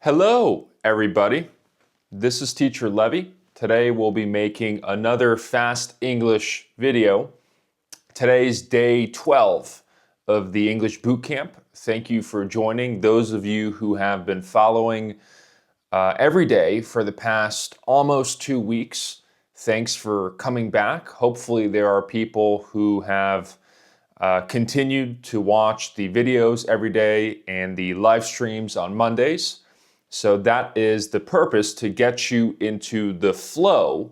Hello, everybody. This is Teacher Levy. Today we'll be making another fast English video. Today's day 12 of the English Bootcamp. Thank you for joining. Those of you who have been following every day for the past almost 2 weeks, thanks for coming back. Hopefully there are people who have continued to watch the videos every day and the live streams on Mondays. So that is the purpose, to get you into the flow,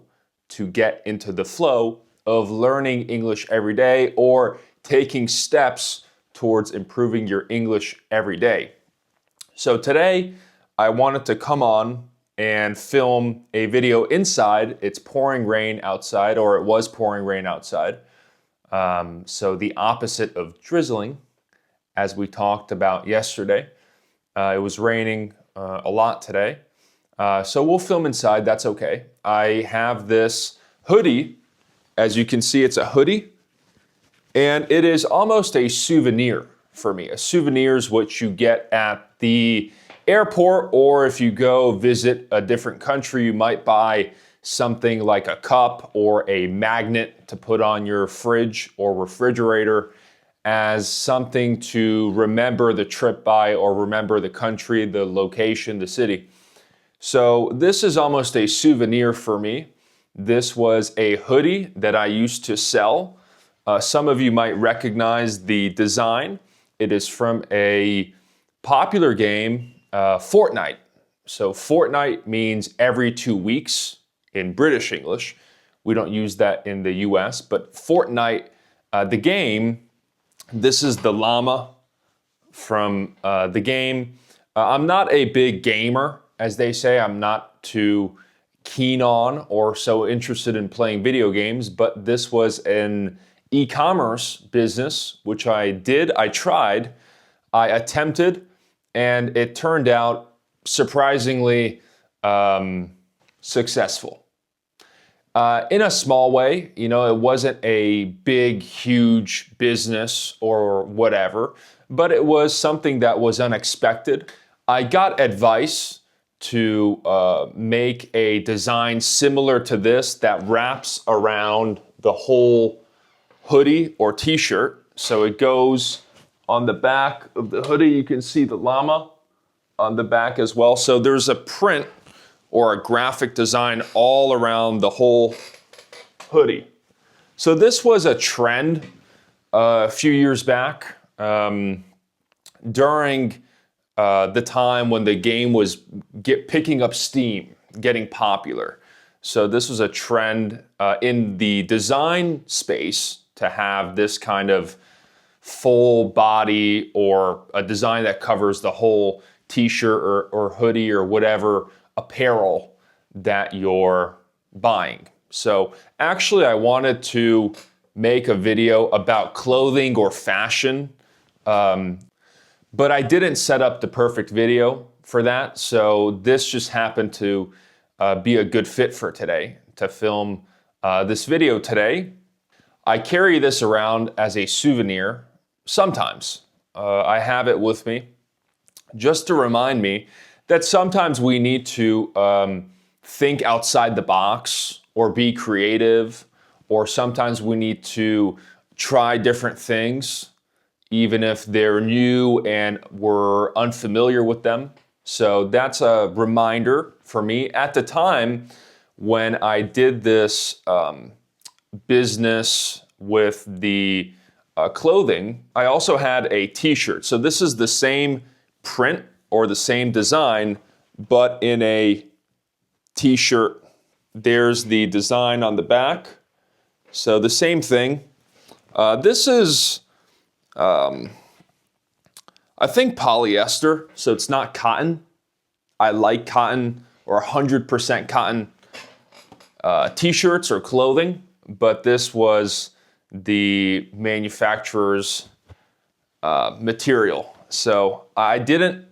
of learning English every day or taking steps towards improving your English every day. So today I wanted to come on and film a video inside. It's pouring rain outside, or it was pouring rain outside. So the opposite of drizzling, as we talked about yesterday. It was raining a lot today. So we'll film inside, that's okay. I have this hoodie. As you can see, it's a hoodie. And it is almost a souvenir for me. A souvenir is what you get at the airport, or if you go visit a different country, you might buy something like a cup or a magnet to put on your fridge or refrigerator as something to remember the trip by, or remember the country, the location, the city. So this is almost a souvenir for me. This was a hoodie that I used to sell. Some of you might recognize the design. It is from a popular game, Fortnite. So Fortnite means every 2 weeks in British English. We don't use that in the US, but Fortnite, the game, this is the llama from the game. I'm not a big gamer, as they say. I'm not too keen on or so interested in playing video games, but this was an e-commerce business, which I tried, I attempted, and it turned out surprisingly successful. In a small way, it wasn't a big, huge business or whatever, but it was something that was unexpected. I got advice to make a design similar to this that wraps around the whole hoodie or t-shirt. So it goes on the back of the hoodie. You can see the llama on the back as well. So there's a print or a graphic design all around the whole hoodie. So this was a trend a few years back during the time when the game was picking up steam, getting popular. So this was a trend in the design space to have this kind of full body, or a design that covers the whole t-shirt or hoodie or whatever apparel that you're buying. So actually I wanted to make a video about clothing or fashion, but I didn't set up the perfect video for that. So this just happened to be a good fit for today, to film this video today. I carry this around as a souvenir sometimes. I have it with me just to remind me that sometimes we need to think outside the box or be creative, or sometimes we need to try different things, even if they're new and we're unfamiliar with them. So that's a reminder for me. At the time when I did this business with the clothing, I also had a t-shirt. So this is the same print or the same design, but in a t-shirt. There's the design on the back. So the same thing. This is, I think, polyester, so it's not cotton. I like cotton or 100% cotton t-shirts or clothing, but this was the manufacturer's material. So I didn't,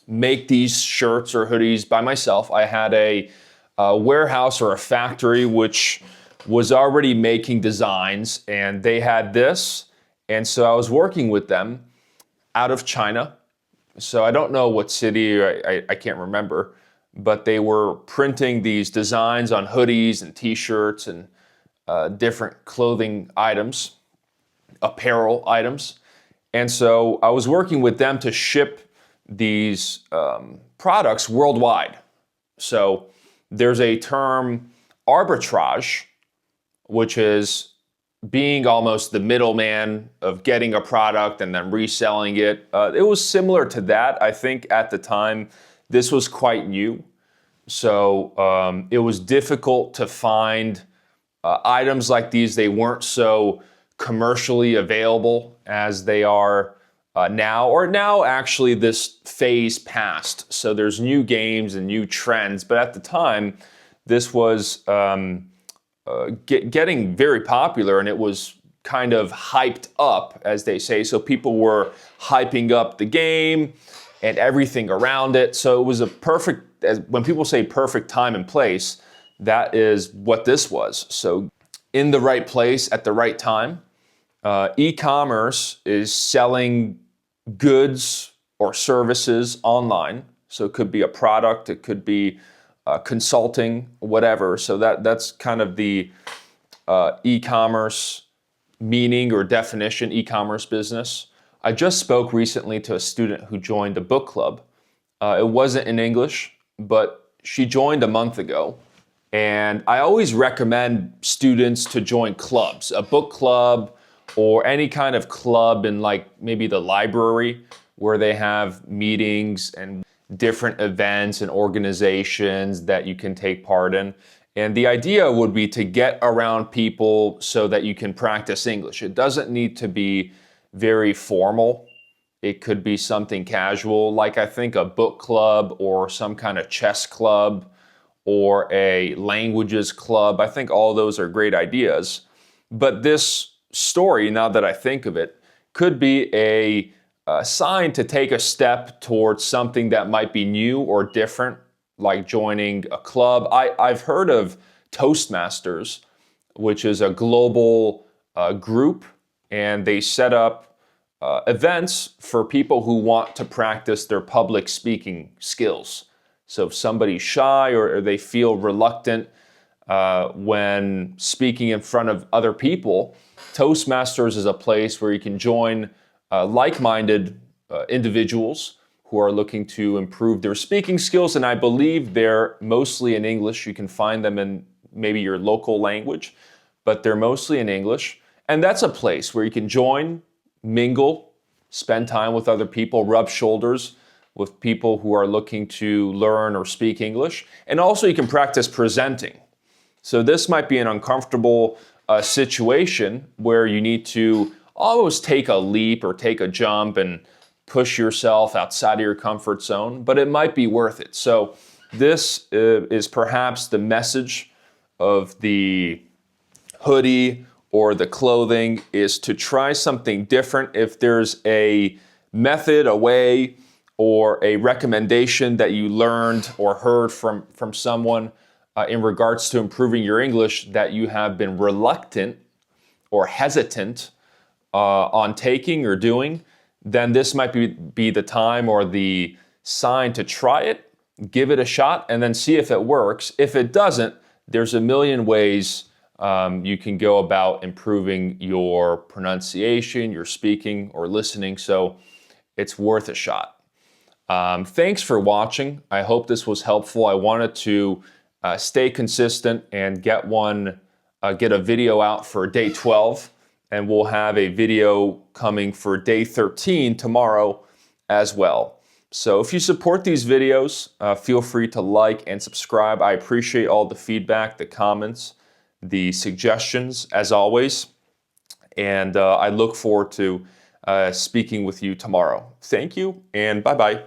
make these shirts or hoodies by myself. I had a warehouse or a factory which was already making designs, and they had this. And so I was working with them out of China, So I don't know what city, I can't remember, but they were printing these designs on hoodies and t-shirts and different clothing items, apparel items. And so I was working with them to ship these products worldwide. So there's a term, arbitrage, which is being almost the middleman of getting a product and then reselling it. It was similar to that. I think at the time, this was quite new. So it was difficult to find items like these. They weren't so commercially available as they are now, or now actually this phase passed. So there's new games and new trends, but at the time, this was getting very popular, and it was kind of hyped up, as they say. So people were hyping up the game and everything around it. So it was a perfect, when people say perfect time and place, that is what this was. So in the right place at the right time. E-commerce is selling goods or services online. So it could be a product, it could be consulting, whatever. So that's kind of the e-commerce meaning or definition, e-commerce business. I just spoke recently to a student who joined a book club. It wasn't in English, but she joined a month ago. And I always recommend students to join clubs, a book club or any kind of club in like maybe the library where they have meetings and different events and organizations that you can take part in. And the idea would be to get around people so that you can practice English. It doesn't need to be very formal. It could be something casual, like I think a book club or some kind of chess club or a languages club. I think all those are great ideas. But this story, now that I think of it, could be a sign to take a step towards something that might be new or different, like joining a club. I've heard of Toastmasters, which is a global group, and they set up events for people who want to practice their public speaking skills. So if somebody's shy or they feel reluctant when speaking in front of other people, Toastmasters is a place where you can join like-minded individuals who are looking to improve their speaking skills. And I believe they're mostly in English. You can find them in maybe your local language, but they're mostly in English. And that's a place where you can join, mingle, spend time with other people, rub shoulders with people who are looking to learn or speak English. And also you can practice presenting. So this might be an uncomfortable situation where you need to almost take a leap or take a jump and push yourself outside of your comfort zone, but it might be worth it. So this is perhaps the message of the hoodie or the clothing, is to try something different. If there's a method, a way, or a recommendation that you learned or heard from someone in regards to improving your English that you have been reluctant or hesitant on taking or doing, then this might be the time or the sign to try it, give it a shot, and then see if it works. If it doesn't, there's a million ways you can go about improving your pronunciation, your speaking, or listening, so it's worth a shot. Thanks for watching. I hope this was helpful. I wanted to stay consistent and get a video out for day 12, and we'll have a video coming for day 13 tomorrow as well. So if you support these videos, feel free to like and subscribe. I appreciate all the feedback, the comments, the suggestions, as always. And I look forward to speaking with you tomorrow. Thank you, and bye-bye.